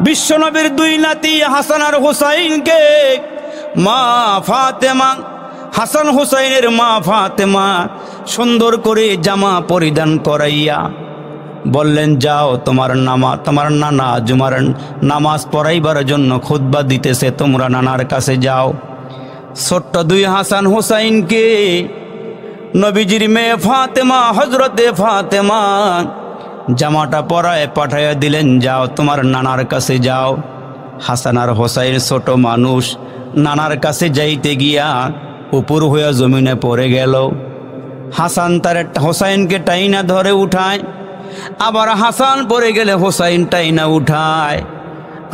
বিশ্বনবীর দুই নাতি হাসান আর হুসাইনকে মা ফাতেমা, হাসান হুসাইনের মা ফাতেমা সুন্দর করে জামা পরিধান করাইয়া বললেন, যাও তোমার নানা জুমার নামাজ পড়াইবার জন্য খুতবা দিতেছে, তোমরা নানার কাছে যাও। ছোট্ট দুই হাসান হুসাইনকে নবীজির মেয়ে ফাতেমা, হজরতে ফাতেমা জামাটা পরায় পাঠাইয়া দিলেন, যাও তোমার নানার কাছে যাও। হাসান আর হোসাইন ছোট মানুষ, নানার কাছে যাইতে গিয়া উপর হইয়া জমিনে পড়ে গেল। হাসান তার হোসাইনকে টাইনা ধরে উঠায়, আবার হাসান পড়ে গেলে হোসাইন টাইনা উঠায়।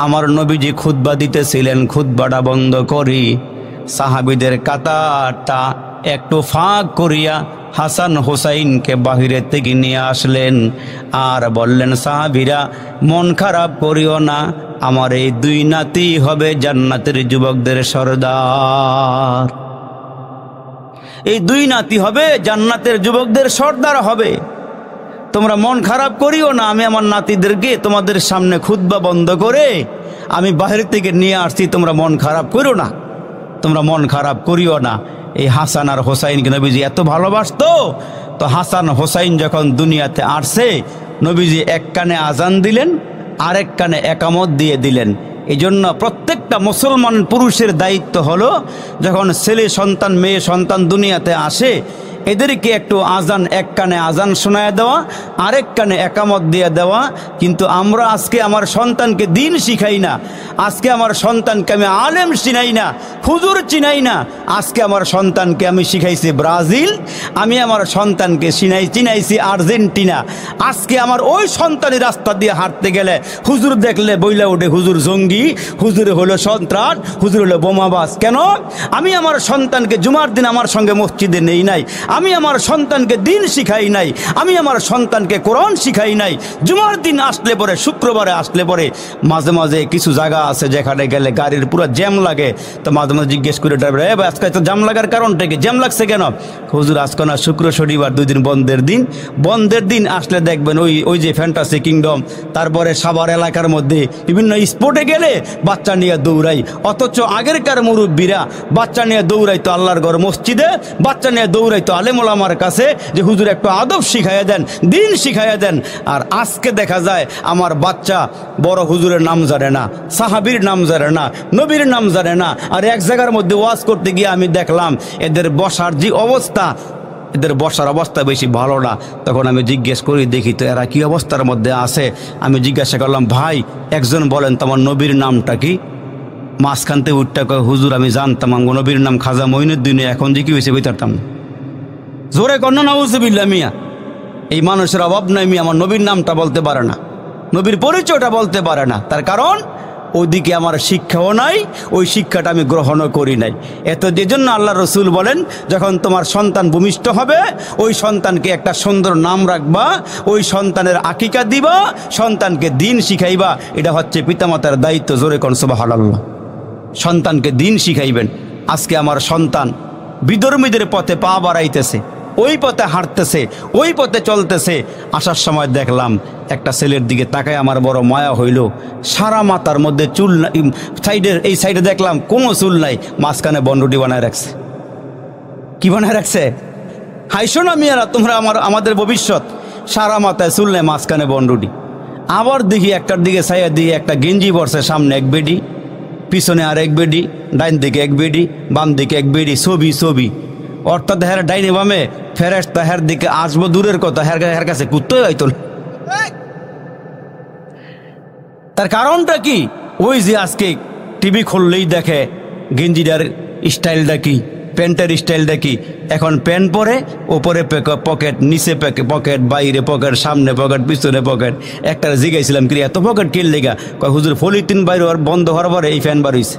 আমার নবীজি খুতবা দিতেছিলেন, খুতবাটা বন্ধ করি সাহাবীদের কাতারটা একটু ফাঁক করিয়া হাসান হোসাইনকে বাহিরের থেকে নিয়ে আসলেন আর বললেন, সাহাবীরা মন খারাপ করিও না, আমার এই দুই নাতি হবে জান্নাতের যুবকদের সর্দার। এই দুই নাতি হবে জান্নাতের যুবকদের সর্দার হবে। তোমরা মন খারাপ করিও না, আমি আমার নাতিদেরকে তোমাদের সামনে খুতবা বন্ধ করে আমি বাহির থেকে নিয়ে আসছি, তোমরা মন খারাপ করিও না, তোমরা মন খারাপ করিও না। এই হাসান আর হোসাইনকে নবীজি এত ভালোবাসতো, তো হাসান হোসাইন যখন দুনিয়াতে আসছে নবীজি এক কানে আজান দিলেন, আরেক কানে একামত দিয়ে দিলেন। এই জন্য প্রত্যেকটা মুসলমান পুরুষের দায়িত্ব হলো, যখন ছেলে সন্তান মেয়ে সন্তান দুনিয়াতে আসে এদেরকে একটু আজান, এক কানে আজান শোনায় দেওয়া, আরেক কানে একামত দিয়ে দেওয়া। কিন্তু আমরা আজকে আমার সন্তানকে দিন শিখাই না, আজকে আমার সন্তানকে আমি আলেম চিনাই না, হুজুর চিনাই না। আজকে আমার সন্তানকে আমি শিখাইছি ব্রাজিল, আমি আমার সন্তানকে চিনাইছি আর্জেন্টিনা। আজকে আমার ওই সন্তানের রাস্তা দিয়ে হাঁটতে গেলে হুজুর দেখলে বইলা ওঠে হুজুর জঙ্গি, হুজুর হলো সন্ত্রাস, হুজুর হলো বোমাবাজ। কেন? আমি আমার সন্তানকে জুমার দিন আমার সঙ্গে মসজিদে নেই নাই, আমি আমার সন্তানকে দিন শিখাই নাই, আমি আমার সন্তানকে কোরআন শিখাই নাই। জুমার দিন আসলে পরে, শুক্রবারে আসলে পরে মাঝে মাঝে কিছু জায়গা আছে যেখানে গেলে গাড়ির পুরো জ্যাম লাগে, তো মাঝে মাঝে জিজ্ঞেস করে ড্রাইভার, আজকে তো জ্যাম লাগার কারণটা কি, জ্যাম লাগছে কেন? হুজুর আজকে না শুক্র শনিবার 2 দিন বন্ধের দিন, বন্ধের দিন আসলে দেখবেন ওই যে ফ্যান্টাসি কিংডম, তারপরে সাভার এলাকার মধ্যে বিভিন্ন স্পোর্টে গেলে বাচ্চা নিয়ে দৌড়াই, অথচ আগেরকার মুরব্বীরা বাচ্চা নিয়ে দৌড়াইতো আল্লাহর ঘর মসজিদে, বাচ্চা নিয়ে দৌড়াইতো আলেমুলামার কাছে যে হুজুর একটু আদব শিখাইয়া দেন, দিন শিখাইয়া দেন। আর আজকে দেখা যায় আমার বাচ্চা বড় হুজুরের নাম জানে না, সাহাবীর নাম জানে না, নবীর নাম জানে না। আর এক জায়গার মধ্যে ওয়াজ করতে গিয়ে আমি দেখলাম এদের বসার যে অবস্থা, এদের বসার অবস্থা বেশি ভালো না। তখন আমি জিজ্ঞেস করি, দেখি তো এরা কি অবস্থার মধ্যে আছে। আমি জিজ্ঞাসা করলাম, ভাই একজন বলেন তোমার নবীর নামটা কি? মাঝখানতে উঠটা কয়, হুজুর আমি জানতাম আমার নবীর নাম খাজা মঈনুদ্দিন, এখন যে কি হয়েছে বুঝতাম। জোরে কন্যা নাউজুবিল্লাহ। মিয়া এই মানুষের অভাব নাই, মিয়া আমার নবীর নামটা বলতে পারে না, নবীর পরিচয়টা বলতে পারে না। তার কারণ ওইদিকে আমার শিক্ষাও নাই, ওই শিক্ষাটা আমি গ্রহণও করি নাই। এত যে জন্য আল্লাহ রসুল বলেন, যখন তোমার সন্তান ভূমিষ্ঠ হবে ওই সন্তানকে একটা সুন্দর নাম রাখবা, ওই সন্তানের আকিকা দিবা, সন্তানকে দিন শিখাইবা। এটা হচ্ছে পিতামাতার দায়িত্ব। জোরে কোন সুবহানাল্লাহ। সন্তানকে দিন শিখাইবেন। আজকে আমার সন্তান বিধর্মীদের পথে পা বাড়াইতেছে, ওই পথে হাঁটতেছে, ওই পথে চলতেছে। আসার সময় দেখলাম একটা ছেলের দিকে তাকায় আমার বড় মায়া হইল। সারা মাথার মধ্যে চুল নাই, সাইডের এই সাইডে দেখলাম কোনো চুল নাই, মাঝখানে বনরুটি বানায় রাখছে। কি বানায় রাখছে? হাইশো না মিয়ারা, তোমরা আমাদের ভবিষ্যৎ। সারা মাথায় চুল নেই, মাঝখানে বনরুটি। আবার দেখি একটার দিকে ছায়া দিয়ে একটা গেঞ্জি পরছে, সামনে এক বেডি, পিছনে আর এক বেডি, ডাইন দিকে এক বেডি, বাম দিকে এক বেডি, ছবি। অর্থাৎ হের ডাইনে বামে ফেরেশতা হের দিকে আসবো দূরের কথা, হের কাছে কুত্তই হয়তো। তার কারণটা কি? ওই যে আজকে টিভি খুললেই দেখে গেঞ্জিটার স্টাইলটা কি, প্যান্টের স্টাইলটা কি। এখন প্যান্ট পরে ওপরে পকেট, নিচে পকেট, বাইরে পকেট, সামনে পকেট, পিছনে পকেট। একটা জিগাইছিলাম, কি এত পকেট কিনলে গা? কয় হুজুর পলিথিন বাইরে বন্ধ হওয়ার পরে এই ফ্যান বার হয়েছে।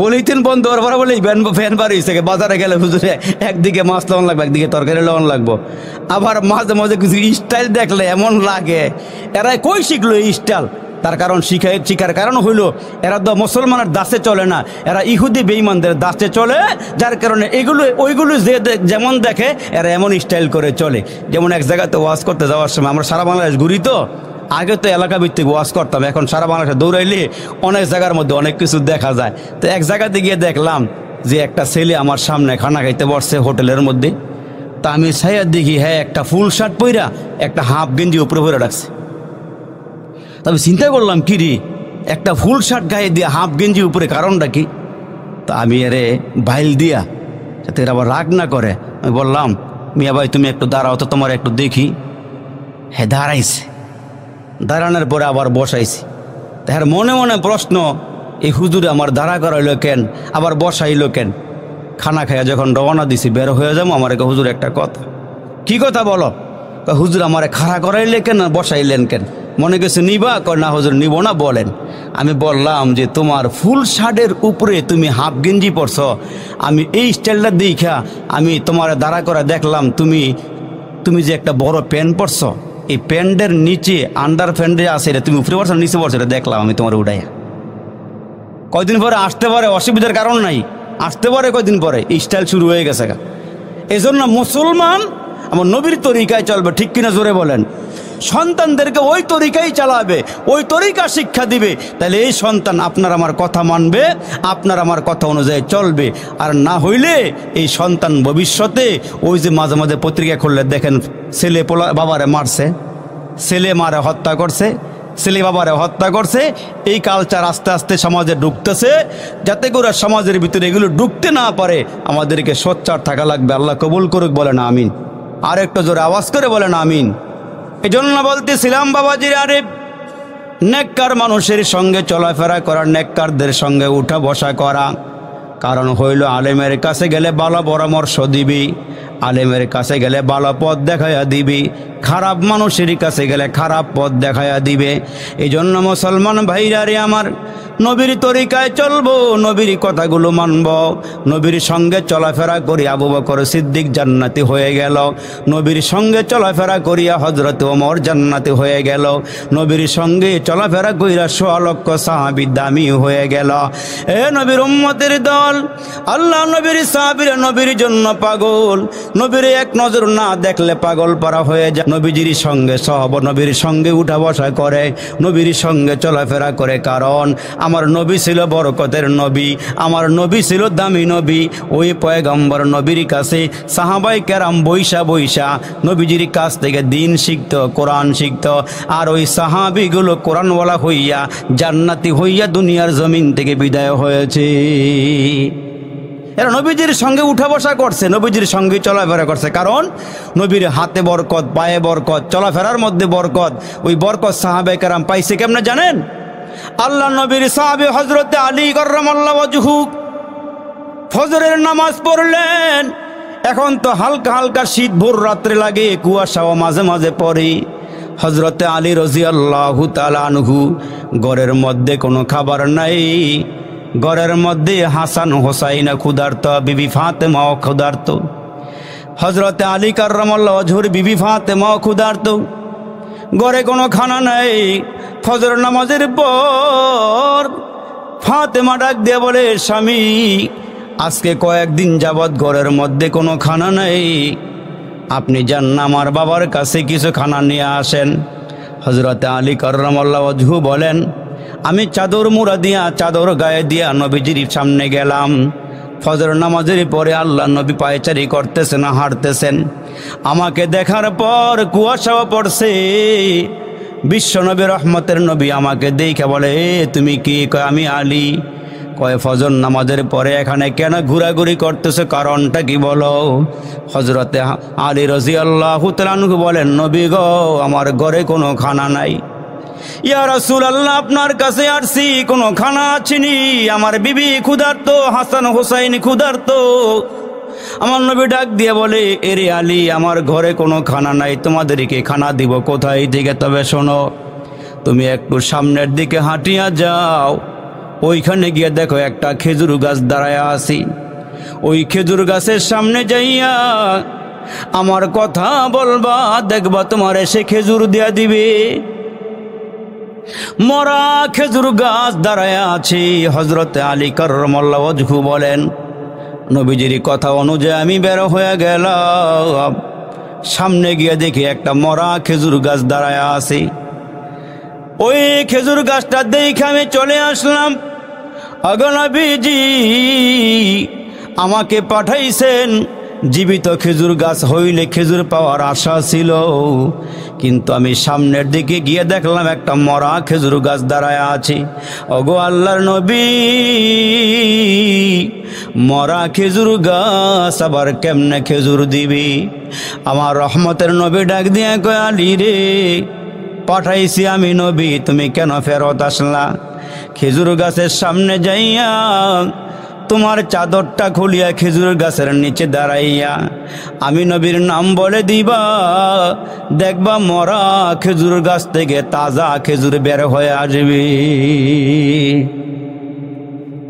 পলিথিন বন্ধ হওয়ার পরে বলে ফ্যান বার হয়েছে। বাজারে গেলে হুজুরে একদিকে মাছ লবণ লাগবে, একদিকে তরকারি লবণ লাগবো। আবার মাঝে মাঝে কিছু স্টাইল দেখলে এমন লাগে, এরা কই শিখলো এই স্টাইল? তার কারণ শিখার কারণ হইল এরা তো মুসলমানের দাসে চলে না, এরা ইহুদি বেঈমানদের দাসে চলে। যার কারণে ওইগুলো যেমন দেখে এরা এমন স্টাইল করে চলে। যেমন এক জায়গাতে ওয়াজ করতে যাওয়ার সময়, আমরা সারা বাংলাদেশ ঘুরি, তো আগে তো এলাকা ভিত্তিক ওয়াজ করতাম, এখন সারা বাংলাদেশে দৌড়াইলে অনেক জায়গার মধ্যে অনেক কিছু দেখা যায়। তো এক জায়গাতে গিয়ে দেখলাম যে একটা ছেলে আমার সামনে খানা খাইতে বসছে হোটেলের মধ্যে। তা আমি ছাইয়া দেখি হ্যাঁ একটা ফুল শার্ট পইরা একটা হাফ গেঞ্জি উপরে পরে রাখছে। তবে চিন্তা করলাম কি রে, একটা ফুল শার্ট গায়ে দিয়ে হাফ গেঞ্জি উপরে, কারণটা কি? তা আমি এরে বাইল দিয়া যাতে এরা আবার রাগ না করে আমি বললাম, মিয়া ভাই তুমি একটু দাঁড়াও তো, তোমার একটু দেখি। হ্যাঁ দাঁড়াইছে, দাঁড়ানোর পরে আবার বসাইছি। তার মনে মনে প্রশ্ন, এই হুজুরে আমার দাঁড়া করাইলো কেন, আবার বসাইলো কেন? খানা খাইয়া যখন রওনা দিছি বের হয়ে যাবো, আমার হুজুর একটা কথা। কি কথা বলো? হুজুর আমারে খাড়া করাইলে কেন, বসাইলেন কেন? মনে কিছু নিবা? কয় না হুজুর নিব না, বলেন। আমি বললাম যে তোমার ফুল শার্টের উপরে তুমি হাফ গেঞ্জি পরছ, আমি এই স্টাইলটা দেখা আমি তোমার দাঁড়া করে দেখলাম তুমি যে একটা বড় প্যান্ট পরছ, এই প্যান্টের নিচে আন্ডার প্যান্টে আছে, এটা তুমি উপরে পরছ নিচে পরছ, এটা দেখলাম আমি তোমার উঠাইয়া। কয়দিন পরে আসতে পারে, অসুবিধার কারণ নাই, আসতে পারে কয়দিন পরে, এই স্টাইল শুরু হয়ে গেছে। এই জন্য মুসলমান আমার নবীর তরিকায় চলবে, ঠিক কিনা জোরে বলেন। সন্তানদেরকে ওই তরিকাই চালাবে, ওই তরিকা শিক্ষা দিবে, তাহলে এই সন্তান আপনার আমার কথা মানবে, আপনার আমার কথা অনুযায়ী চলবে। আর না হইলে এই সন্তান ভবিষ্যতে ওই যে মাঝে মাঝে পত্রিকা খুললে দেখেন ছেলে বাবারে মারছে, ছেলে মারে হত্যা করছে, ছেলে বাবারে হত্যা করছে, এই কালচার আস্তে আস্তে সমাজে ঢুকতেছে। যাতে করে সমাজের ভিতরে এগুলো ঢুকতে না পারে আমাদেরকে সোচ্চার থাকা লাগবে। আল্লাহ কবুল করুক, বলেন আমিন। আর একটু জোরে আওয়াজ করে বলেন আমিন। এই জন্য বলতেছিলাম বাবাজির, আরে নেককার মানুষের সঙ্গে চলাফেরা করা, নেককারদের সঙ্গে উঠা বসা করা, কারণ হইল আলেমের কাছে গেলে ভালো পরামর্শ দিবি, আলেমের কাছে গেলে ভালো পথ দেখাইয়া দিবি, খারাপ মানুষের কাছে গেলে খারাপ পথ দেখাইয়া দিবে। এই জন্য মুসলমান ভাইরা রে আমার, নবীর তরিকায় চলবো, নবীর কথাগুলো মানব, নবীর সঙ্গে চলাফেরা করি আবু বকর সিদ্দিক জান্নাতি হয়ে গেল, নবীর সঙ্গে চলাফেরা করিয়া হযরত ওমর জান্নাতি হয়ে গেল, নবীর সঙ্গে চলাফেরা কইরা ১৬ লক্ষ সাহাবী দামি হয়ে গেল। এ নবীর উম্মতের দল, আল্লাহ নবীর সাহাবীরা নবীর জন্য পাগল, নবীর এক নজর না দেখলে পাগল পারা হয়ে যায়। নবীজির সঙ্গে সহব, নবীর সঙ্গে উঠা বসা করে, নবীর সঙ্গে চলাফেরা করে, কারণ আমার নবী ছিল বরকতের নবী, আমার নবী ছিল দামি নবী। ওই পয়গম্বর নবীর কাছে সাহাবায়ে কেরাম বৈশা বৈশা নবীজির কাছ থেকে দিন শিখত, কোরআন শিখত। আর ওই সাহাবীগুলো কোরআনওয়ালা হইয়া জান্নাতি হইয়া দুনিয়ার জমিন থেকে বিদায় হয়েছে। এরা নবীজির সঙ্গে উঠা বসা করছে, নবীজির সঙ্গে চলাফেরা করছে, কারণ নবীর হাতে বরকত, পায়ে বরকত, চলাফেরার মধ্যে বরকত। ওই বরকত সাহাবায়ে কেরাম পাইছে কেমনে জানেন? আল্লাহ নবীর সাহাবী হযরত আলী কাররামাল্লাহু ওয়াজহু ফজরের নামাজ পড়লেন। এখন তো হালকা হালকা শীত, ভোর রাত্রে লাগে, কুয়াশাও মাঝে মাঝে পড়ে। হযরত আলী রাদিয়াল্লাহু তাআলা আনহু ঘরের মধ্যে কোনো খাবার নাই, ঘরের মধ্যে হাসান হোসাইন ক্ষুধার্ত, বিবি ফাতেমাও ক্ষুধার্ত। হযরত আলী কাররামাল্লাহু ওয়াজহুর বিবি ফাতেমাও ক্ষুধার্ত, ঘরে কোনো খানা নাই। ফজর নামাজের পর ফাতেমা ডাক দিয়ে বলে, স্বামী আজকে কয়েকদিন যাবৎ ঘরের মধ্যে কোনো খানা নাই, আপনি যান না আমার বাবার কাছে কিছু খানা নিয়ে আসেন। হযরত আলী কাররামাল্লাহু ওয়াজহু বলেন, আমি চাদর মুড়া দিয়া, চাদর গায়ে দিয়া নবীজির সামনে গেলাম। ফজর নামাজের পরে আল্লাহ নবী পায়চারি করতেছেন, হাঁটতেছেন। আমাকে দেখার পর কুয়াশাও পড়ছে। বিশ্ব নবী, রহমতের নবী আমাকে দেখে বলে, তুমি কি? কয় আমি আলী। কয় ফজর নামাজের পরে এখানে কেন ঘোরাঘুরি করতেছে, কারণটা কি বলো? হযরতে আলী রাদিয়াল্লাহু তাআলা আনহু বলেন, নবী গো, আমার ঘরে কোনো খানা নাই। ইয়া রাসূলুল্লাহ, আপনার কাছে আসছি, কোনো খানা আছেনি? আমার বিবি ক্ষুধার্ত, হাসান হোসাইন ক্ষুধার্ত। আমার নবী ডাক দিয়ে বলে, এরে আলী, আমার ঘরে কোনো খানা নাই, তোমাদেরকে খানা দিব কোথায় থেকে? তবে শোনো, তুমি একটু সামনের দিকে হাঁটিয়া যাও, ওইখানে গিয়ে দেখো একটা খেজুর গাছ দাঁড়ায় আছি। ওই খেজুর গাছের সামনে যাইয়া আমার কথা বলবা, দেখবা তোমার এসে খেজুর দিয়া দিবে। মরা খেজুর গাছ দাঁড়ায় আছে। হযরতে আলী কাররামাল্লাহু ওয়াজহু বলেন, নবীজির কথা অনুযায়ী আমি বের হয়ে গেলাম। সামনে গিয়ে দেখি একটা মরা খেজুর গাছ দাঁড়ায় আছে। ওই খেজুর গাছটা দেখে আমি চলে আসলাম। আগো নবীজি আমাকে পাঠাইছেন, জীবিত খেজুর গাছ হইলে খেজুর পাওয়ার আশা ছিল, কিন্তু আমি সামনের দিকে গিয়ে দেখলাম একটা মরা খেজুর গাছ দাঁড়ায় আছে। ওগো আল্লাহর নবী, মরা খেজুর গাছ আবার কেমনে খেজুর দিবি? আমার রহমতের নবী ডাক দিয়া কয়, আলী রে, পাঠাইছি আমি নবী, তুমি কেন ফেরত আসলা? খেজুর গাছের সামনে যাইয়া তোমার চাদরটা খুলিয়া খেজুর গাছের নিচে দাঁড়াইয়া আমি নবীর নাম বলে দিবা, দেখবা মরা খেজুর গাছ থেকে তাজা খেজুর বের হয়ে আসবে।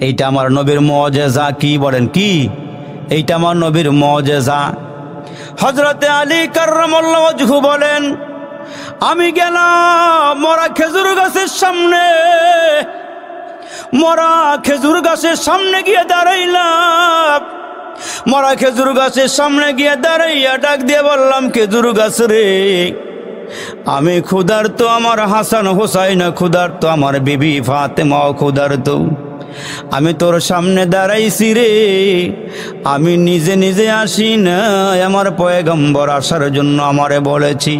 এইটা আমার নবীর মুআজিজা। কি বলেন? কি এইটা আমার নবীর মুআজিজা। হযরতে আলী কাররামাল্লাহু ওয়াজহু বলেন, আমি গেলাম মরা খেজুর গাছের সামনে, মরা খেজুর গাছের সামনে গিয়ে দাঁড়াইলাম। মরা খেজুর গাছের সামনে গিয়ে দাঁড়াইয়া ডাক দিয়ে বললাম, খেজুর গাছ রে, আমি ক্ষুধার্ত, আমার হাসান হোসাইন ক্ষুধার্ত, আমার বিবি ফাতেমাও ক্ষুধার্ত, আমি তোর সামনে দাঁড়াইছি রে। আমি নিজে নিজে আসি না, আমার পয়গম্বর আসার জন্য আমারে বলেছি,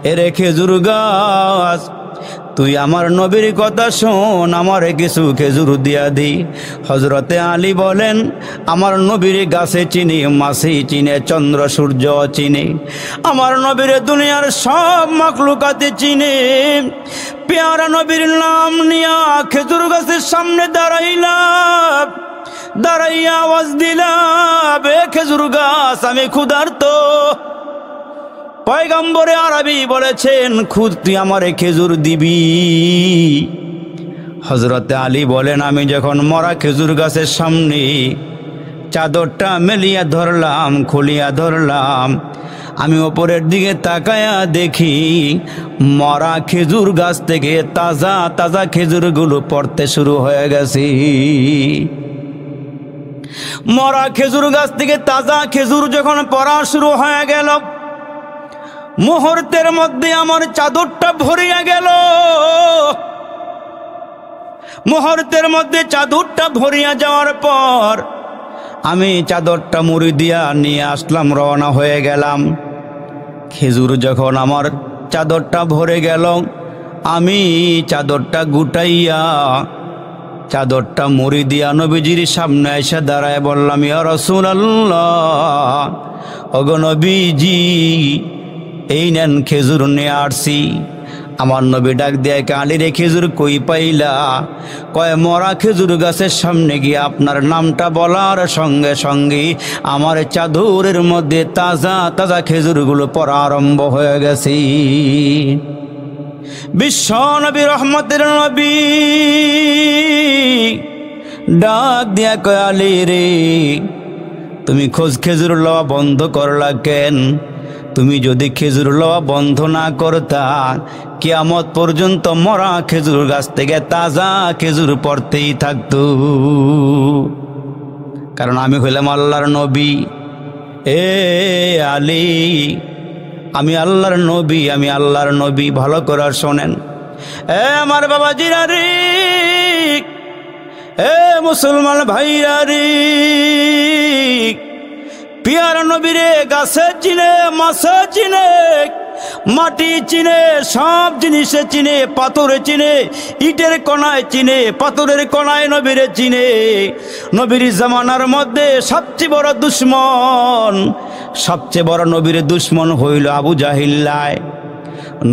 এরে খেজুর গাছ, তুই আমার নবীর কথা শোন, আমারে কিছু খেজুর দিয়া দি। হযরতে আলী বলেন, আমার নবীর গাছে চিনি, মাছি চিনে, চন্দ্র সূর্য চিনে, আমার নবীর দুনিয়ার সব মাখলুকাতে চিনে। পেয়ারা নবীর নাম নিয়া খেজুর গাছের সামনে দাঁড়াইলাম, দাঁড়াইয়া আওয়াজ দিলাম, এ খেজুর গাছ, আমি ক্ষুধার্ত। পয়গম্বরে আরবি বলেছেন, খুদ তুই আমারে খেজুর দিবি। হযরতে আলী বলেন, আমি যখন মরা খেজুর গাছের সামনে চাদরটা মেলিয়া ধরলাম, খুলিয়া ধরলাম, আমি ওপরের দিকে তাকায়া দেখি মরা খেজুর গাছ থেকে তাজা তাজা খেজুরগুলো পড়তে শুরু হয়ে গেছে। মরা খেজুর গাছ থেকে তাজা খেজুর যখন পড়া শুরু হয়ে গেল, মুহূর্তের মধ্যে আমার চাদরটা ভরিয়া গেল। মুহূর্তের মধ্যে চাদরটা ভরিয়া যাওয়ার পর আমি চাদরটা মুড়ি দিয়া নিয়ে আসলাম, রওনা হয়ে গেলাম। খেজুর যখন আমার চাদরটা ভরে গেল, আমি চাদরটা গুটাইয়া চাদরটা মুড়ি দিয়া নবীজির সামনে এসে দাঁড়ায় বললাম, ইয়া রাসূলুল্লাহ, ওগো নবীজি, এই নেন খেজুর নিয়ে আসছি। আমার নবী ডাক দিয়ে, আলী রে, খেজুর কই পাইলা? কয়, মরা খেজুর গাছের সামনে গিয়ে আপনার নামটা বলার সঙ্গে সঙ্গে আমার চাদরের মধ্যে তাজা তাজা খেজুরগুলো পড়া আরম্ভ হয়ে গেছে। বিশ্ব নবী, রহমতের নবী ডাক দিয়া কয়, আলী রে, তুমি খোঁজ খেজুর লওয়া বন্ধ করলা কেন? তুমি যদি খেজুর লওয়া বন্ধ না করতা, কিয়ামত পর্যন্ত মরা খেজুর গাছ থেকে তাজা খেজুর পড়তেই থাকতো। কারণ আমি হইলাম আল্লাহর নবী। এ আলী, আমি আল্লাহর নবী, আমি আল্লাহর নবী। ভালো করে শোনেন, এ আমার বাবাজিরা রে, এ মুসলমান ভাইরা রে, পিয়ারা নবীরে গাছে চিনে, মাছে চিনে, মাটি চিনে, সব জিনিসে চিনে, পাথরে চিনে, ইটের কণায় চিনে, পাথরের কণায় নবীরে চিনে। নবীর জামানার মধ্যে সবচেয়ে বড় দুশ্মন, সবচেয়ে বড় নবীর দুশ্মন হইল আবু জাহিল্লায়।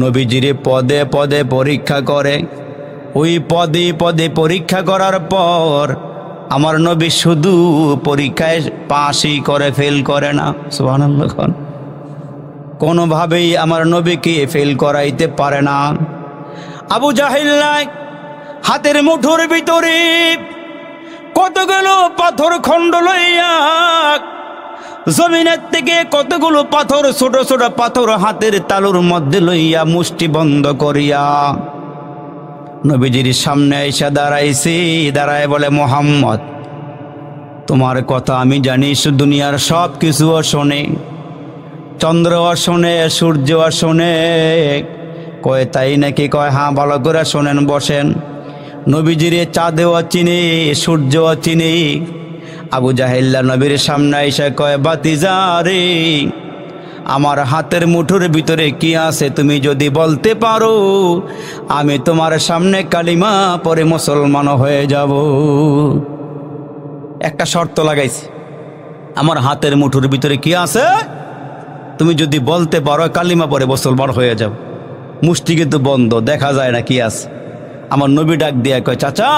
নবীজিরে পদে পদে পরীক্ষা করে, ওই পদে পদে পরীক্ষা করার পর আমার নবী শুধু পরীক্ষায় পাশই করে, ফেল করে না। সুবহানাল্লাহ। কোনোভাবেই আমার নবীকে ফেল করাইতে পারে না। আবু জাহিল্লাহ হাতের মুঠোর ভিতরে কতগুলো পাথর খণ্ড লইয়া, জমিনের থেকে কতগুলো পাথর, ছোট ছোট পাথর হাতের তালুর মধ্যে লইয়া মুষ্টি বন্ধ করিয়া নবীজির সামনে এসে দাঁড়াইছে। দাঁড়ায় বলে, মুহাম্মদ, তোমার কথা আমি জানি, দুনিয়ার সব কিছুও শোনে, চন্দ্রও শোনে, সূর্যও শোনে, কয় তাই নাকি? কয় হ্যাঁ, ভালো করে শোনেন, বসেন। নবীজিরে চাঁদেও চিনে, সূর্যও চিনে। আবু জাহেল্লা নবীর সামনে এসে কয়, ভাতিজা রে, আমার হাতের মুঠোর ভিতরে কি আছে তুমি যদি বলতে পারো, আমি তোমার সামনে কালিমা পরে মুসলমান হয়ে যাব। একটা শর্ত লাগাইছি, আমার হাতের মুঠোর ভিতরে কি আছে তুমি যদি বলতে পারো, কালিমা পরে মুসলমান হয়ে যাও। মুষ্টি কিন্তু বন্ধ, দেখা যায় না কি আছে। আমার নবী ডাক দিয়ে কয়, চাচা,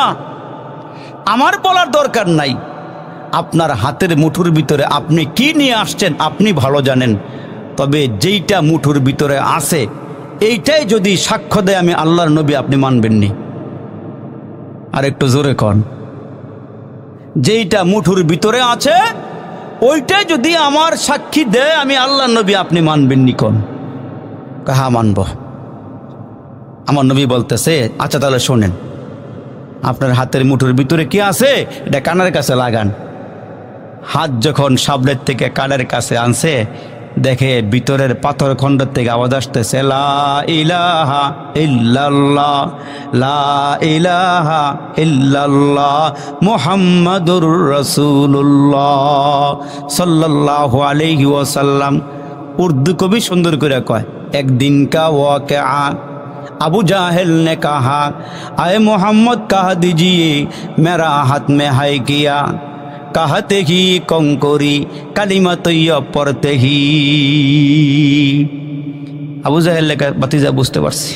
আমার বলার দরকার নাই, আপনার হাতের মুঠোর ভিতরে আপনি কি নিয়ে আসছেন আপনি ভালো জানেন। তবে যেইটা মুঠোর ভিতরে আছে এইটাই যদি সাক্ষ্য দেয় আমি আল্লাহর নবী, আপনি মানবেননি? আর একটু জোরে কন। যেইটা মুঠোর ভিতরে আছে ওইটাই যদি আমার সাক্ষী দেয় আমি আল্লাহর নবী, আপনি মানবেননি? কোন? হ্যাঁ মানব। আমার নবী বলতেছে, আচ্ছা তাহলে শোনেন, আপনার হাতের মুঠোর ভিতরে কি আছে এটা কানের কাছে লাগান। হাত যখন সামনের থেকে কানের কাছে আনছে, দেখে ভিতরের পাথর খণ্ড থেকে আওয়াজ আসতেছে, লা ইলাহা ইল্লাল্লাহ, লা ইলাহা ইল্লাল্লাহ, মুহাম্মাদুর রাসূলুল্লাহ সাল্লাল্লাহু আলাইহি ওয়াসাল্লাম। উর্দু কবি সুন্দর করে কয়, একদিন কা ওয়াকিআ अबू जाहिल ने कहा, आए मोहम्मद कह दीजिए मेरा हाथ में है किया, कहते ही कंकोरी कलिमा तैयब पढ़ते ही। আবু জাহেল লেখা, বাতিজা বুঝতে পারছি,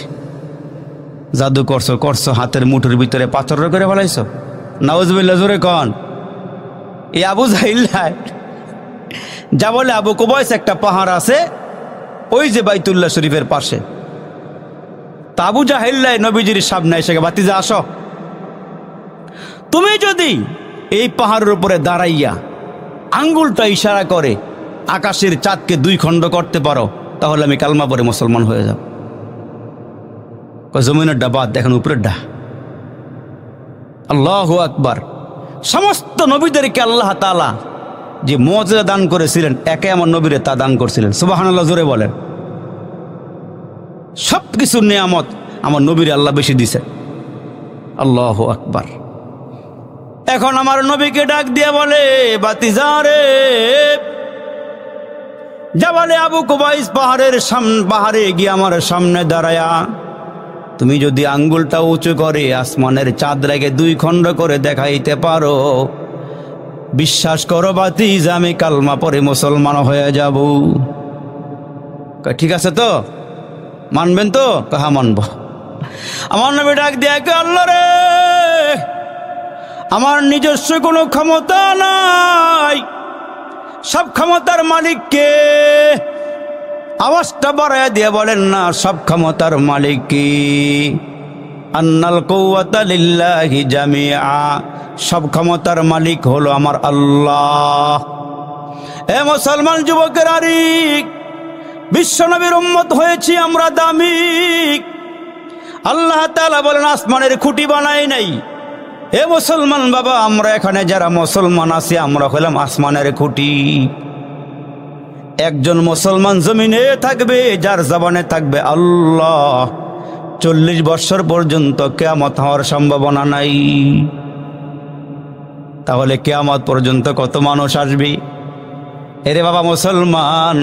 জাদু করছো করছো, হাতের মুঠোর ভিতরে পাথর করে ফেলাইছো। নাউজুবিল্লাহ, জোরে কন। এই আবু জাহেল যা বলে, আবু কুবাইস একটা পাহাড় আছে ওই যে বাইতুল্লাহ শরীফের পাশে। তা আবু জাহেল্লাই নবীজির সামনে এসে, ভাতিজা আসো, তুমি যদি এই পাহাড়ের উপরে দাঁড়াইয়া আঙ্গুলটা ইশারা করে আকাশের চাঁদকে দুই খণ্ড করতে পারো, তাহলে আমি কালমা পরে মুসলমান হয়ে যাব। জমিনের ডাবাদ দেখেন, উপরের ডা। আল্লাহু আকবার। সমস্ত নবীদেরকে আল্লাহ তাআলা যে মুজিজা দান করেছিলেন, একে আমার নবীরে তা দান করছিলেন। সুবহানাল্লাহ, জোরে বলেন। সব কিছুর নিয়ামত আমার নবীর আল্লাহ বেশি দিছে। আল্লাহু আকবার। এখন আমার নবীকে ডাক দিয়ে বলে, ভাতিজা রে, যা বলে আবু কুবাইস পাহাড়ে গিয়ে আমার সামনে দাঁড়ায়া তুমি যদি আঙ্গুলটা উঁচু করে আসমানের চাঁদ রেখে দুই খণ্ড করে দেখাইতে পারো, বিশ্বাস করো ভাতিজা, আমি কালমা পরে মুসলমান হয়ে যাব। ঠিক আছে তো, মানবেন তো? হ্যাঁ মানব। আমার নবী ডাক দিয়ে, আল্লাহ রে, আমার নিজস্ব কোনো ক্ষমতা নাই, সব ক্ষমতার মালিক কে? আওয়াজটা বাড়ায় দিয়ে বলেন না, সব ক্ষমতার মালিক কি? আন্নাল কুওয়াতা লিল্লাহি জামিআ, সব ক্ষমতার মালিক হলো আমার আল্লাহ। এ মুসলমান যুবকের আরিক, বিশ্বনবীর উম্মত হয়েছি আমরা দামি। আল্লাহ তাআলা বলেন, আসমানের খুঁটি বানাই নাই। হে মুসলমান বাবা, আমরা এখানে যারা মুসলমান আছি আমরা হলাম আসমানের খুঁটি। একজন মুসলমান জমিনে থাকবে যার জবানে থাকবে আল্লাহ, 40 বছর পর্যন্ত কিয়ামত হওয়ার সম্ভাবনা নাই। তাহলে কিয়ামত পর্যন্ত কত মানুষ আসবে? এরে বাবা মুসলমান,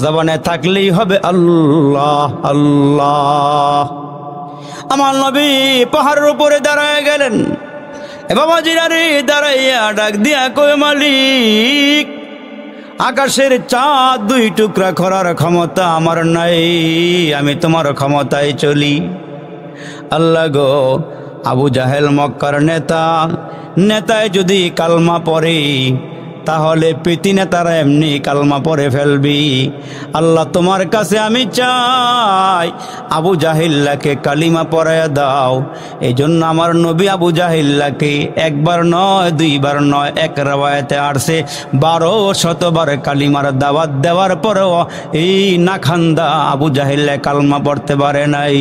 জবানে থাকলেই হবে আল্লাহ আল্লাহ। আমার নবী পাহাড়ের উপরে দাঁড়ায় গেলেন। এ বাবা জিরারে দাঁড়াইয়া ডাক দিয়া কই, মালিক, আকাশের চাঁদ দুই টুকরা করার ক্ষমতা আমার নাই, আমি তোমার ক্ষমতায় চলি। আল্লাহ গো, আবু জাহেল মক্কার নেতায় যদি কালমা পড়ে তাহলে প্রীতি নেতারা এমনি কালমা পড়ে ফেলবি। আল্লাহ তোমার কাছে আমি চাই আবু জাহিল্লাকে কালিমা পড়ায়া দাও। এই জন্য আমার নবী আবু জাহিল্লাকে একবার নয় দুইবার নয়, এক রাওয়ায়াতে আসছে 1200 কালিমার দাওয়াত দেওয়ার পরেও এই নাখান্দা আবু জাহিল্লা কালমা পড়তে পারে নাই।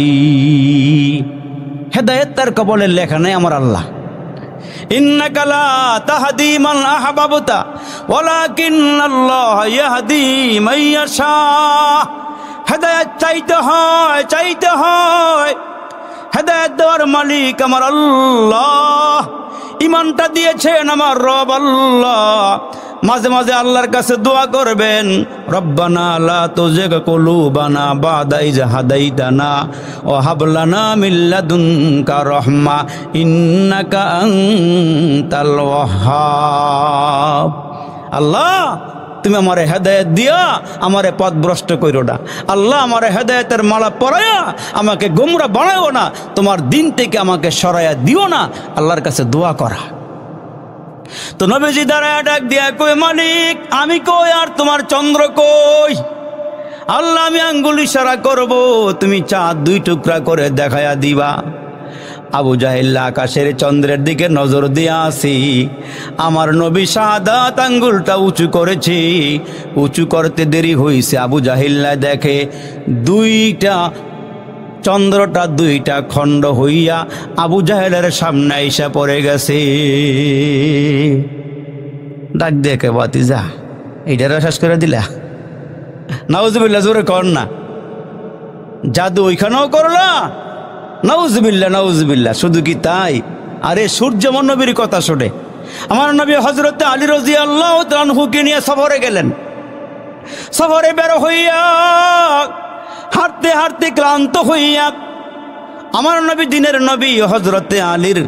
হেদায়েত তার কবলে লেখা নাই আমার আল্লাহ। ইন্নাকা লা তাহদি মান আহবাবতা ওয়ালাকিন্নাল্লাহ ইয়াহদি মান ইয়াশা। হেদায়েত চাইতে হয়। হেদায়েত দেওয়ার মালিক আমার আল্লাহ, ইমানটা দিয়েছেন আমার রব আল্লাহ। মাঝে মাঝে আল্লাহর কাছে দোয়া করবেন, রব্বানা লা তুজিগ কুলুবানা বাদা ইজ হাদাইতানা ওয়া হাব লানা মিন লাদুনকা রাহমা ইন্নাকা আনতাল ওয়াহ্হাব। আল্লাহ, তুমি আমারে হেদায়েত দিয়া আমারে পথভ্রষ্ট কইরো না। আল্লাহ, আমারে হেদায়েতের মালা পরায়া আমাকে গোমরা বানায়ো না, তোমার দিন থেকে আমাকে সরাইয়া দিও না। আল্লাহর কাছে দোয়া করা। তো নবীজি দাঁড়ায় ডাক দিয়া কই, মালিক আমি কই আর তোমার চন্দ্র কই? আল্লাহ, আমি আঙ্গুল ইশারা করব, তুমি চাঁদ 2 টুকরা করে দেখায়া দিবা। আবু জাহেল আকাশের চন্দ্রের দিকে নজর দিয়া আসি, আমার নবী শাহাদাত আঙ্গুলটা উঁচু করেছি। উঁচু করতে দেরি হইছে, আবু জাহিল্লা দেখে 2টা চন্দ্রটা 2টা খণ্ড হইয়া আবু জাহেলের সামনে আইসা পড়ে গেছে। ডাক দেখে, বাতিজা এইটার শেষ করে দিলা? নাউজুবিল্লাহ, জোরে কর না। জাদু ওইখানেও করলা? নাউজুবিল্লাহ নাউজুবিল্লাহ। শুধু কি তাই? আরে সূর্য আমার নবীর কথা শোনে। আমার নবী হযরত আলী রাদিয়াল্লাহু তাআলা আনহুকে নিয়ে সফরে গেলেন। সফরে বের হইয়া হাঁটতে হাঁটতে ক্লান্ত হইয়া আমার নবী, দিনের নবী হযরত আলীর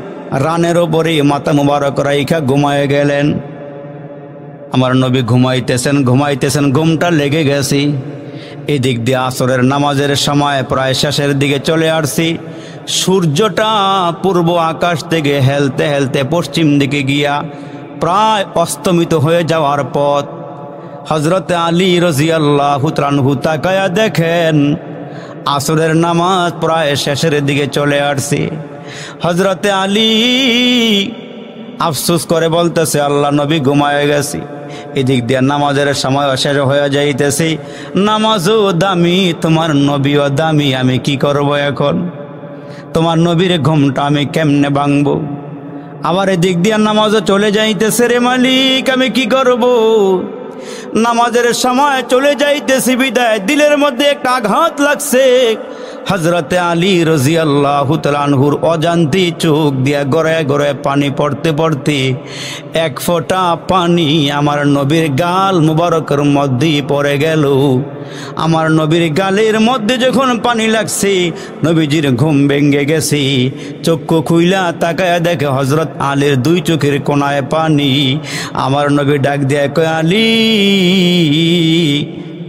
রানের ওপরে মাথা মুবারক রাইখা ঘুমায় গেলেন। আমার নবী ঘুমাইতেছেন, ঘুমটা লেগে গেছে। এদিক দিয়ে আসরের নামাজের সময় প্রায় শেষের দিকে চলে আসছি। সূর্যটা পূর্ব আকাশ থেকে হেলতে হেলতে পশ্চিম দিকে গিয়া প্রায় অস্তমিত হয়ে যাওয়ার পথ। হযরত আলী রাদিয়াল্লাহু তাআলা আনহু তাকায়া দেখেন আসরের নামাজ প্রায় শেষের দিকে চলে আসছে। হযরত আলী আফসোস করে বলতেছে, আল্লাহ, নবী ঘুমায় গেছি। এদিক দিয়ে নামাজের সময় শেষ হয়ে যাইতেছে। নামাজও দামি, তোমার নবীও দামি, আমি কি করব এখন? তোমার নবীর ঘুমটা আমি কেমনে ভাঙবো? আবার এদিক দিয়ে নামাজও চলে যাইতেছে। রে মালিক, আমি কি করব? নামাজের সময় চলে যাইতেছি বিদায় দিলের মধ্যে একটা আঘাত লাগছে। হযরতে আলী রাদিয়াল্লাহু তাআলা আনহুর অজান্তে চোখ দিয়া গড়ায় গড়ায় পানি পড়তে পড়তে 1 ফোঁটা পানি আমার নবীর গাল মুবারকের মধ্যে পড়ে গেল। আমার নবীর গালের মধ্যে যখন পানি লাগছে, নবীজির ঘুম ভেঙে গেছে। চক্ষু খুইলা তাকায়া দেখে হযরত আলীর 2 চোখের কোণায় পানি। আমার নবী ডাক দিয়ে কয়, আলী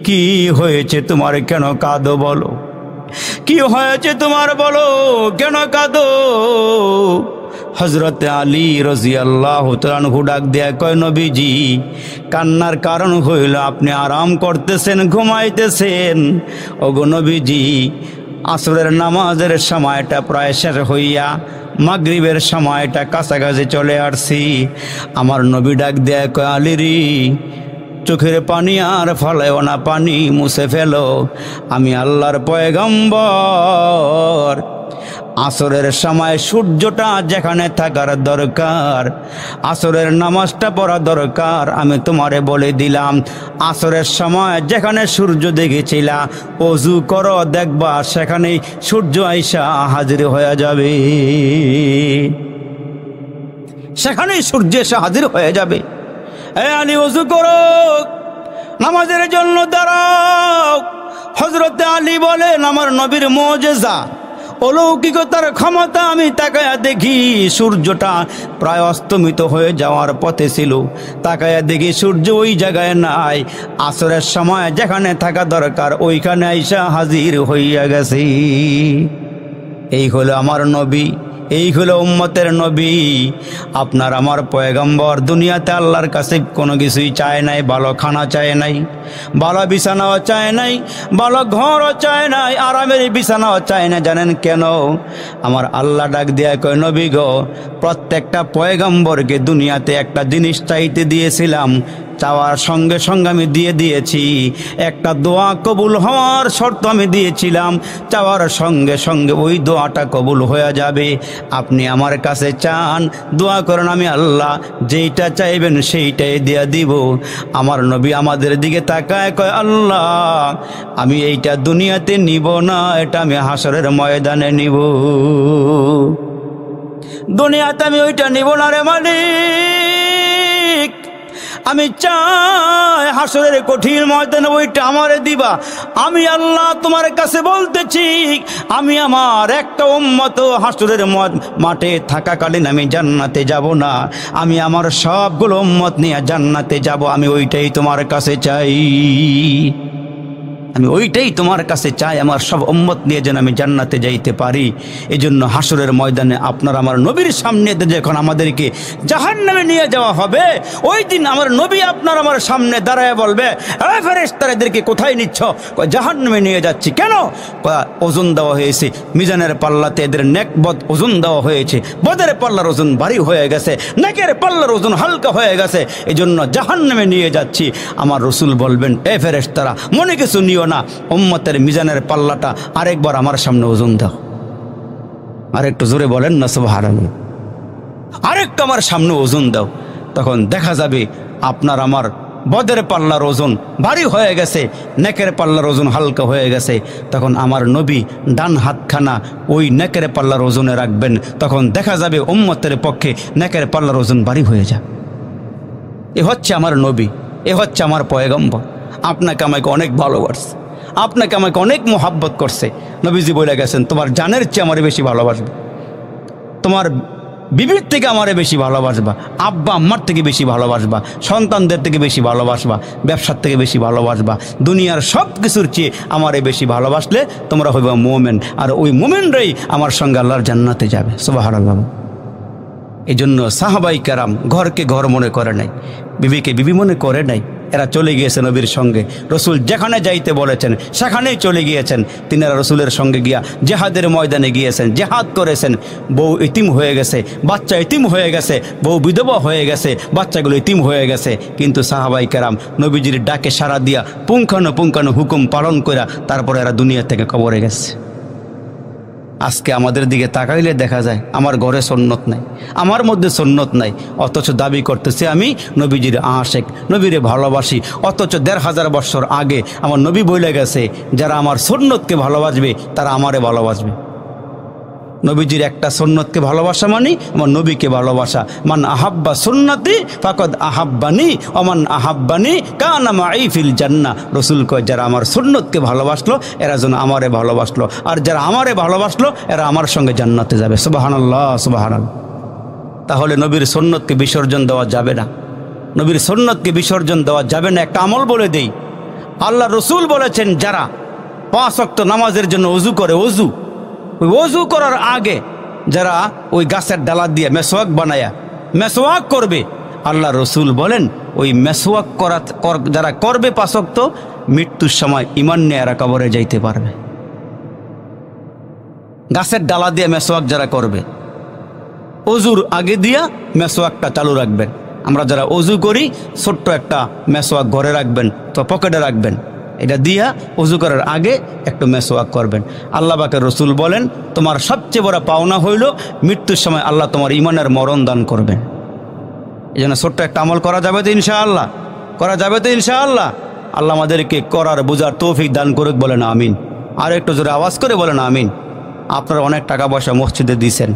কি হয়েছে তোমার? কেন কাঁদো বলো? কি হয়েছে তোমার বলো, কেন কাঁদো? হযরত আলী রাদিয়াল্লাহু তাআলা আনহু ডাক দেয়া কয়, নবীজি, কান্নার কারণ হইল আপনি আরাম করতেছেন, ঘুমাইতেছেন। ওগো নবীজি, আসরের নামাজের সময়টা প্রায় শেষ হইয়া মাগরিবের সময়টা কাছাকাছি চলে আসছি। আমার নবী ডাক দেয়া কয়, আলী রে, চোখের পানি আর ফেলেও না, পানি মুছে ফেলো। আমি আল্লাহর পয়গম্বর। আসরের সময় সূর্যটা যেখানে থাকার দরকার, আসরের নামাজটা পড়া দরকার, আমি তোমারে বলে দিলাম। আসরের সময় যেখানে সূর্য দেখেছিলা, ওযু করো, দেখবা সেখানেই সূর্য আইসা হাজির হয়ে যাবে। সেখানেই সূর্য এসে হাজির হয়ে যাবে। আলী, ওযু করো, নামাজের জন্য দাঁড়াও। হযরত আলী বলেন, আমার নবীর মুজিজা, অলৌকিকতার ক্ষমতা। আমি তাকায়া দেখি সূর্যটা প্রায় অস্তমিত হয়ে যাওয়ার পথে ছিল। তাকায়া দেখি সূর্য ওই জায়গায় নাই, আসরের সময় যেখানে থাকা দরকার ওইখানে আইসা হাজির হইয়া গেছে। এই হলো আমার নবী, এই হলো উম্মতের নবী। আপনার আমার পয়গম্বর দুনিয়াতে আল্লাহর কাছে কোনো কিছুই চায় নাই। ভালো খানা চায় নাই, ভালো বিছানাও চায় নাই, ভালো ঘরও চায় নাই, আরামের বিছানাও চায় না। জানেন কেন? আমার আল্লাহ ডাক দিয়া কয়, নবী গো, প্রত্যেকটা পয়গম্বরকে দুনিয়াতে একটা জিনিস চাইতে দিয়েছিলাম, চাওয়ার সঙ্গে সঙ্গে আমি দিয়ে দিয়েছি। একটা দোয়া কবুল হওয়ার শর্ত আমি দিয়েছিলাম, চাওয়ার সঙ্গে সঙ্গে ওই দোয়াটা কবুল হয়ে যাবে। আপনি আমার কাছে চান, দোয়া করেন, আমি আল্লাহ যেইটা চাইবেন সেইটাই দিয়ে দিব। আমার নবী আমাদের দিকে তাকায় কয়, আল্লাহ আমি এইটা দুনিয়াতে নিব না, এটা আমি হাসরের ময়দানে নিব। দুনিয়াতে আমি ওইটা নিব না রে মালিক, আমি চাই হাসরের কঠিন ময়দানে ওইটা আমারে দিবা। আমি আল্লাহ তোমার কাছে বলতেছি, আমি আমার একটা উম্মত হাসরের মাঠে থাকাকালীন আমি জান্নাতে যাব না, আমি আমার সবগুলো উম্মত নিয়ে জান্নাতে যাব। আমি ওইটাই তোমার কাছে চাই, আমি ওইটাই তোমার কাছে চাই, আমার সব উম্মত নিয়ে যেন আমি জান্নাতে যাইতে পারি। এই জন্য হাসরের ময়দানে আপনার আমার নবীর সামনে যখন আমাদেরকে জাহান্নামে নিয়ে যাওয়া হবে, ওই দিন আমার নবী আপনার আমার সামনে দাঁড়ায় বলবে, এ ফেরেশতারা এদেরকে কোথায় নিচ্ছ? জাহান্নামে নিয়ে যাচ্ছি। কেন? ওজন দেওয়া হয়েছে, মিজানের পাল্লাতে এদের নেকবদ ওজন দেওয়া হয়েছে, বদের পাল্লার ওজন ভারী হয়ে গেছে, নেকের পাল্লার ওজন হালকা হয়ে গেছে, এই জন্য জাহান্নামে নিয়ে যাচ্ছি। আমার রসুল বলবেন, এ ফেরেশতারা মনে কিছু নিও না, উম্মতের মিজানের পাল্লাটা আরেকবার আমার সামনে ওজন দাও। আরেকটু জোরে বলেন না সুবহানাল্লাহ। আরেকটু আমার সামনে ওজন দাও। তখন দেখা যাবে আপনার আমার বদের পাল্লার ওজন ভারী হয়ে গেছে, নেকের পাল্লার ওজন হালকা হয়ে গেছে। তখন আমার নবী ডান হাতখানা ওই নেকের পাল্লার ওজনে রাখবেন, তখন দেখা যাবে উম্মতের পক্ষে নেকের পাল্লার ওজন ভারী হয়ে যায়। এ হচ্ছে আমার নবী, এ হচ্ছে আমার পয়গম্বর। আপনাকে আমাকে অনেক ভালোবাসে, আপনাকে আমাকে অনেক মোহাব্বত করছে। নবীজি বলে গেছেন, তোমার জানের চেয়ে আমারে বেশি ভালোবাসবে, তোমার বিবির থেকে আমারে বেশি ভালোবাসবা, আব্বা আম্মার থেকে বেশি ভালোবাসবা, সন্তানদের থেকে বেশি ভালোবাসবা, ব্যবসার থেকে বেশি ভালোবাসবা, দুনিয়ার সব কিছুর চেয়ে আমারে বেশি ভালোবাসলে তোমরা হইবা মোমেন, আর ওই মোমেনরাই আমার সঙ্গে আল্লাহর জান্নাতে যাবে। সুবহানাল্লাহ। এই জন্য সাহাবাই কেরাম ঘরকে ঘর মনে করে নাই, বিবিকে বিবি মনে করে নাই। এরা চলে গিয়েছে নবীর সঙ্গে, রসুল যেখানে যাইতে বলেছেন সেখানেই চলে গিয়েছেন। তিনারা রসুলের সঙ্গে গিয়া জেহাদের ময়দানে গিয়েছেন, জেহাদ করেছেন। বউ ইতিম হয়ে গেছে, বাচ্চা ইতিম হয়ে গেছে, বউ বিধবা হয়ে গেছে, বাচ্চাগুলো ইতিম হয়ে গেছে। কিন্তু সাহাবাই কেরাম নবীজির ডাকে সাড়া দিয়া পুঙ্খানু হুকুম পালন করে তারপরে এরা দুনিয়া থেকে কবরে গেছে। আজকে আমাদের দিকে তাকাইলে দেখা যায় আমার ঘরে সুন্নত নাই, আমার মধ্যে সুন্নত নাই, অথচ দাবি করতেছে আমি নবীজির আশেক, নবীরে ভালোবাসি। অথচ ১৫০০ বছর আগে আমার নবী বলে গেছে, যারা আমার সুন্নতকে ভালোবাসবে তারা আমারে ভালোবাসবে। নবীজির একটা সুন্নতকে ভালোবাসা মানে আমার নবীকে ভালোবাসা। মান আহাব্বা সুন্নতি ফাকাদ আহাব্বানি ওমান আহাব্বানি কানা মাই ফিল জান্নাহ। রসুল কয়, যারা আমার সুন্নতকে ভালোবাসলো এরা যেন আমারে ভালোবাসলো, আর যারা আমারে ভালোবাসলো এরা আমার সঙ্গে জান্নাতে যাবে। সুবহানাল্লাহ, সুবহানাল্লাহ। তাহলে নবীর সুন্নতকে বিসর্জন দেওয়া যাবে না, নবীর সুন্নতকে বিসর্জন দেওয়া যাবে না। একটা আমল বলে দেই, আল্লাহ রসুল বলেছেন, যারা 5 ওয়াক্ত নামাজের জন্য ওযু করে, ওই ওযু করার আগে যারা ওই গাছের ডালা দিয়ে মেসওয়াক বানায়া মেসওয়াক করবে, আল্লাহ রসুল বলেন ওই মেসওয়াক যারা করবে 5 ওয়াক্ত, মৃত্যুর সময় ঈমান নিয়ে এরা কবরে যাইতে পারবে। গাছের ডালা দিয়ে মেসওয়াক যারা করবে, ওযুর আগে দিয়া মেসওয়াকটা চালু রাখবেন। আমরা যারা ওযু করি ছোট্ট একটা মেসওয়াক ঘরে রাখবেন, তো পকেটে রাখবেন, এটা দিয়া ওযু করার আগে একটু মেসওয়াক করবেন। আল্লাহ পাকের রসুল বলেন, তোমার সবচেয়ে বড় পাওনা হইল মৃত্যুর সময় আল্লাহ তোমার ঈমানের মরণ দান করবেন। এই জন্য ছোট্ট একটা আমল করা যাবে তো ইনশাআল্লাহ, করা যাবে তো ইনশাআল্লাহ। আল্লাহ আমাদেরকে করার বোঝার তৌফিক দান করুক, বলেন আমিন। আর একটু জোরে আওয়াজ করে বলেন আমিন। আপনারা অনেক টাকা পয়সা মসজিদে দিয়েছেন,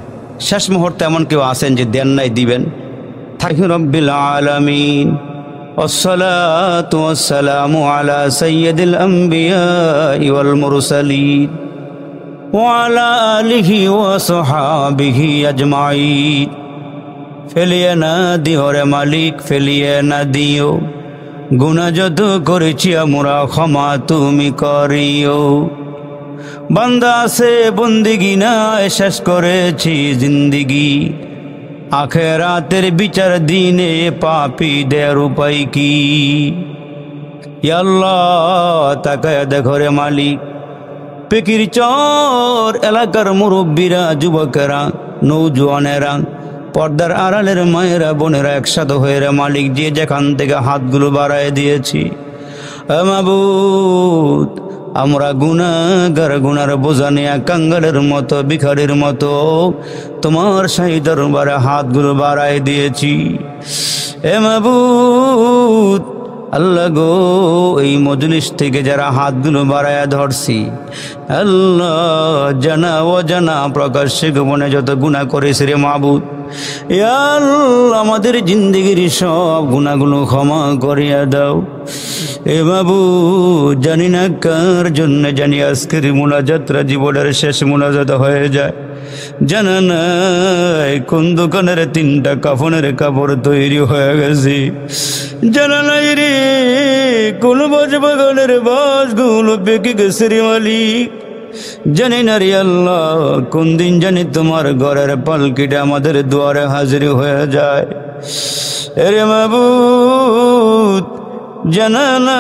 শেষ মুহূর্তে এমন কেউ আছেন যে দেন নাই, দিবেন। থাকি রব্বিল আলামিন। والصلاة والسلام على سيد الأنبياء والمرسلين وعلى آله وصحابه أجمعين। ফেলিয়ে না দিও রে মালিক, ফেলিয়ে না দিও, গুনাহ যত করেছি আমরা ক্ষমা তুমি করিও। বান্দা আছে বন্দিগি না শেষ করেছি জিন্দিগি, আখেরাতের বিচার দিনে পাপীদের উপায় কি? ইয়া আল্লাহ তাকায় দেখো রে মালিক, পেকির চর এলাকার মুরব্বীরা, যুবকেরা, নৌজওয়ানেরা পর্দার আড়ালের মায়েরা বোনেরা একসাথে হয়ে রে মালিক, যে যেখান থেকে হাতগুলো বাড়ায় দিয়েছি, মাবুদ আমরা গুনাহগার, গুনার বোঝা নিয়ে কাঙ্গালের মতো ভিখারির মতো তোমার শাহী দরবারে হাতগুলো বাড়ায় দিয়েছি। মাবুদ আল্লাহ গো, এই মজলিস থেকে যারা হাতগুলো বাড়ায়া ধরছি, আল্লাহ জানা ও জানা প্রকাশ্যে গোপনে যত গুনাহ করেছে রে মাবুদ, ইয়া আল্লাহ আমাদের জিন্দেগির সব গুনাহগুলো ক্ষমা করিয়া দাও। মাবুদ জানি না কার জন্য জানি আজকের মুনাজাতরা জীবনের শেষ মুনাজাত হয়ে যায়, জানা নাই কোন দোকানের 3টা কাফনের কাপড় তৈরি হয়ে গেছে, জানা নাই রে কোন বাগানের বাসগুলো পেকে গেছে রে মালিক, জানি না রে আল্লাহ কোন দিন জানি তোমার ঘরের পালকিটা আমাদের দুয়ারে হাজির হয়ে যায়। এরে মাবুদ জানা না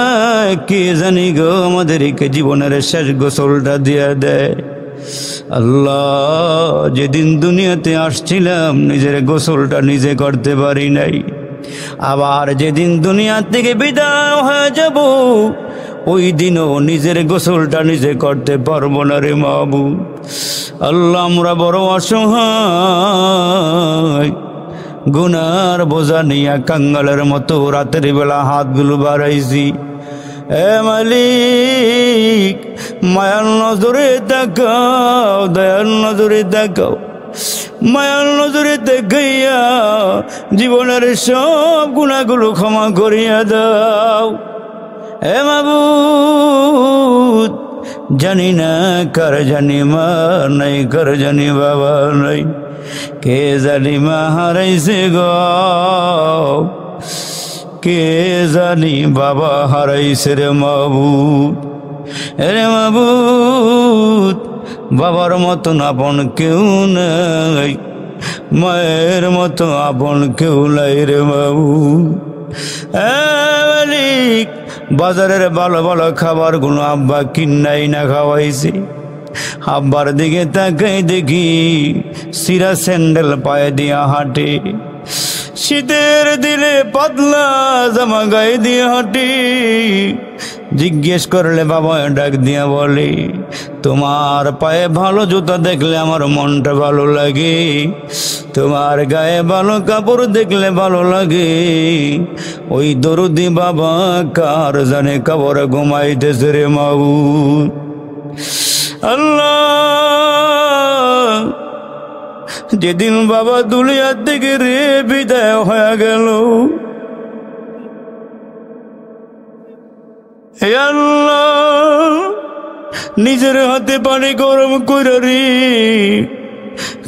কে জানি গো আমাদেরকে জীবনের শেষ গোসলটা দিয়ে দেয়। আল্লাহ যেদিন দুনিয়াতে আসছিলাম নিজের গোসলটা নিজে করতে পারি নাই, আবার যেদিন দুনিয়া থেকে বিদায় হয়ে যাব ওই দিনও নিজের গোসলটা নিজে করতে পারবো না রে মাবুদ। আল্লাহ আমরা বড় অসহায়, গুনার বোঝা নিয়া কাঙ্গালের মতো রাতের বেলা হাতগুলো বাড়াইছি। মালিক মায়ার নজরে দেখাও, দয়ার নজরে দেখাও, মায়ার নজরে দেখাইয়া জীবনের সব গুনাহগুলো ক্ষমা করিয়া দাও। মাবুদ জানি না কার জানি মা নাই, কার জানি বাবা নাই, কে জানি মা হারাইছে গো, কে জানি বাবা হারাইছে রে মাবুদ। রে মাবুদ বাবার মতন আপন কেউ নাই, মায়ের মতো আপন কেউ নাই রে মাবুদ। মালিক বাজারের ভালো ভালো খাবারগুলো আব্বা কিনাই না খাওয়াইছে, আব্বার দিকে তাকাই দেখি সিরা স্যান্ডেল পায়ে দিয়া হাঁটে, শীতের দিলে পাতলা জামা গায়ে দিয়ে হাঁটে। জিজ্ঞেস করলে বাবা ডাক দিয়া বলে, তোমার পায়ে ভালো জুতা দেখলে আমার মনটা ভালো লাগে, তোমার গায়ে ভালো কাপড় দেখলে ভালো লাগে। ওই দরদি বাবা কার জানে কবরে ঘুমাইতেছে রে মাবুদ। আল্লাহ যেদিন বাবা দুনিয়ার থেকে রে বিদায় হয়ে গেল, হে আল্লাহ নিজের হাতে পানি গরম করে রে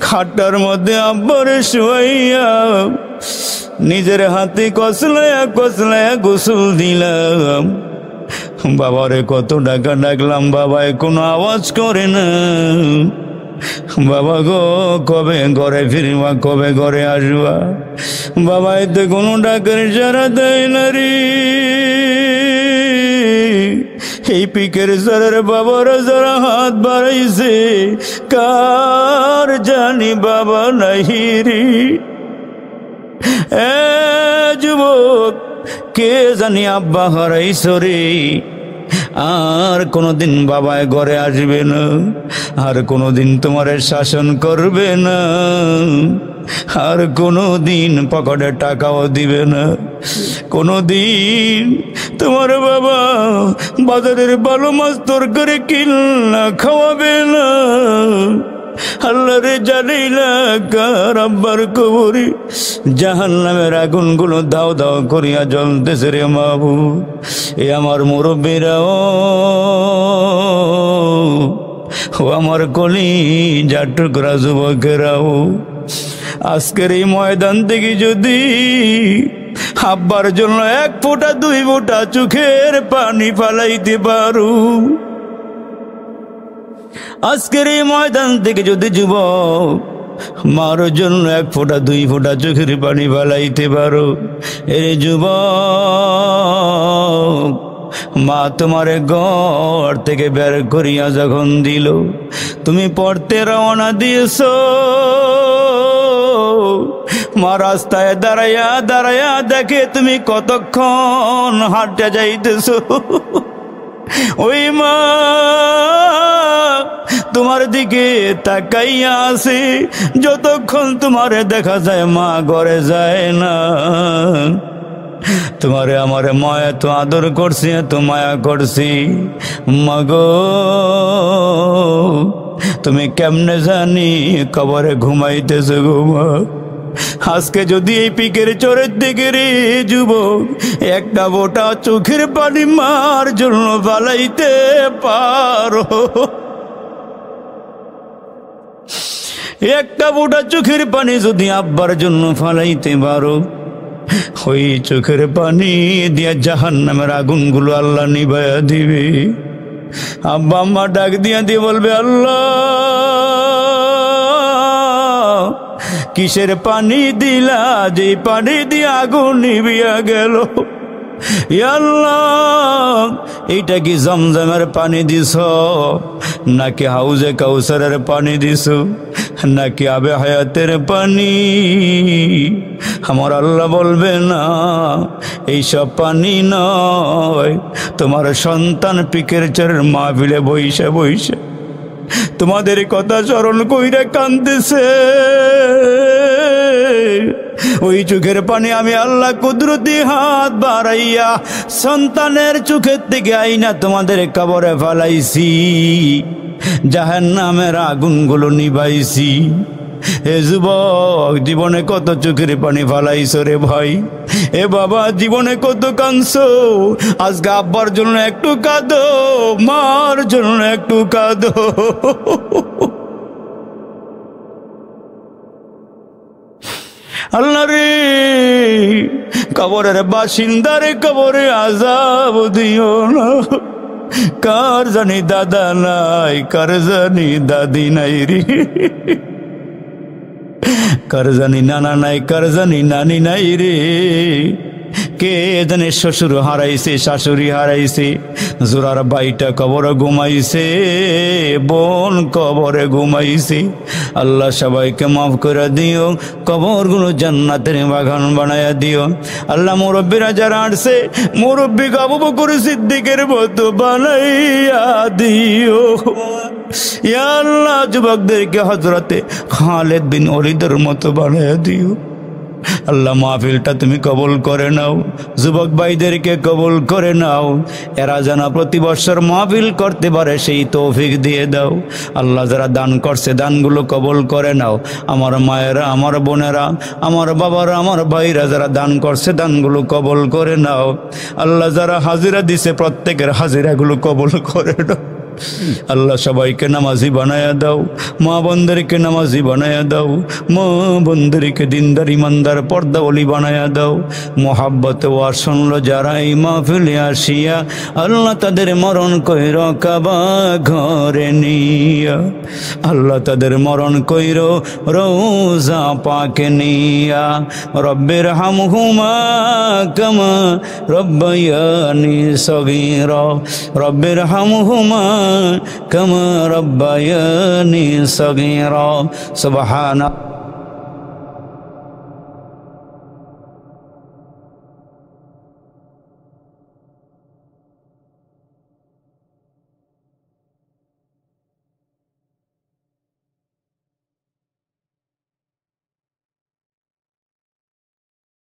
খাটার মধ্যে আব্বারে শুয়াইয়া নিজের হাতে কসলায়া কসলায়া গোসল দিলাম। বাবারে কত ডাকা ডাকলাম, বাবায় কোনো আওয়াজ করে না। বাবা গো কবে ঘরে ফিরবা, কবে ঘরে আসবা? বাবা এতে কোনো ডাকের সারা দেয় না রে। এই পিকের সারের বাবারা যারা হাত বাড়াইছে, কার জানি বাবা নাহি রে। যুবক কে জানি আব্বা হারাইছ রে, আর কোনোদিন বাবায় ঘরে আসবে না, আর কোনোদিন তোমার শাসন করবে না, আর কোনোদিন পকেটে টাকাও দিবে না, কোনোদিন তোমার বাবা বাজারের ভালো মাছ তরকারি কিনা খাওয়াবে না। আল্লাহ রে জানিলা কার আব্বার কবরে জাহান্নামের আগুনগুলো দাও দাও করিয়া জ্বলতেছে রে মাবুদ। এ আমার মুরব্বীরাও, ও আমার কলিজার টুকরা যুবকেরাও, আজকের এই ময়দান থেকে যদি আব্বার জন্য 1 ফোঁটা 2 ফোঁটা চোখের পানি ফালাইতে পারো, আজকের এই ময়দান থেকে যদি যুবক মার জন্য 1 ফোঁটা 2 ফোঁটা চোখের পানি ফালাইতে পারো, এ যুবক মা তোমার ঘর থেকে বের করিয়া যখন দিল, তুমি পড়তে রওনা দিয়েছ, মা রাস্তায় দাঁড়াইয়া দাঁড়াইয়া দেখে তুমি কতক্ষণ হাঁটতে যাইতেছো। ওই মা তোমার দিকে তাকাইয়া আছে, যতক্ষণ তোমারে দেখা যায় মা ঘরে যায় না। তোমারে আমারে মা এত আদর করছি, এত মায়া করছি, মাগো তুমি কেমনে জানি কবরে ঘুমাইতেছো গো মা। আজকে যদি এই পিকের চোরের দিকে রে যুবক একটা বোটা চোখের পানি মার জন্য পালাইতে পারো, একটা বোটা চোখের পানি যদি আব্বার জন্য ফালাইতে পারো, ওই চোখের পানি দিয়া জাহান্নামের আগুনগুলো আল্লাহ নিভাইয়া দিবে। আব্বা আম্মা ডাক দিয়া দিয়ে বলবে, আল্লাহ কিসের পানি দিলা যে পানি দিয়ে আগুন নিভিয়া গেল? আল্লাহ এইটা কি জমজমের পানি দিছ, নাকি হাউজে কাউসারের পানি দিছ, নাকি আবে হায়াতের পানি? আমার আল্লাহ বলবে না, এইসব পানি নয়। তোমার সন্তান পিকের চরের মাহফিলে বইসা বইসা তোমাদের কথা স্মরণ কইরা কাঁদতেছে। ওই চোখের পানি আমি আল্লাহ কুদরতি হাত বাড়াইয়া সন্তানের চোখের থেকে আইনা তোমাদের কবরে ফালাইছি, জাহান্নামের আগুনগুলো নিভাইছি। এ যুবক জীবনে কত চোখের পানি ফালাইছো রে ভাই, এ বাবা জীবনে কত কাঁদছো। আজকে আব্বার জন্য একটু কাঁদো, মার জন্য একটু কাঁদো। আল্লাহ রে কবরের বাসিন্দারে কবরে আযাব দিও না। কার জানি দাদা নাই, কার জানি দাদি নাই রে, কার জানি নানা নাই, কার জানি নানি নাই রে। কে জানে শ্বশুর হারাইছে, শাশুড়ি হারাইছে, জোরার বাইটা কবরে ঘুমাইছে, বোন কবরে ঘুমাইছে। আল্লাহ সবাইকে মাফ করে দিও, কবরগুলো জান্নাতের বাগান বানায়া দিও। আল্লাহ মুরব্বীরা যারা আসছে, মুরব্বীকে আবু বকর সিদ্দিকের মতো বানাইয়া দিও। ইয়া আল্লাহ যুবকদেরকে হযরতে খালিদ বিন ওলীদের মতো বানাইয়া দিও। আল্লাহ মাহফিলটা তুমি কবুল করে নাও, যুবক ভাইদেরকে কবুল করে নাও, এরা যেন প্রতি বছর মাহফিল করতে পারে সেই তৌফিক দিয়ে দাও। আল্লাহ যারা দান করছে দানগুলো কবুল করে নাও। আমার মায়েরা, আমার বোনেরা, আমার বাবারা, আমার ভাইরা যারা দান করছে দানগুলো কবুল করে নাও। আল্লাহ যারা হাজিরা দিছে প্রত্যেকের হাজিরাগুলো কবুল করে নাও। আল্লাহ সবাইকে নামাজি বানায়া দাও, মা বোনদেরকে নামাজি বানায়া দাও, মা বোনদেরকে দিনদার ইমানদার পর্দা ওলি বানায়া দাও। মোহাব্বতে ওয়াজ শুনলো যারা এই মাহফিলে আসিয়া, আল্লাহ তাদের মরণ কইর কাবা ঘরে নিয়া, আল্লাহ তাদের মরণ কইর রওজা পাকে নিয়া। রব্বির হামহুমা কামা রব্বায়ানি সগীরা, রব্বির হামহুমা كما ربياني صغيرا سبحان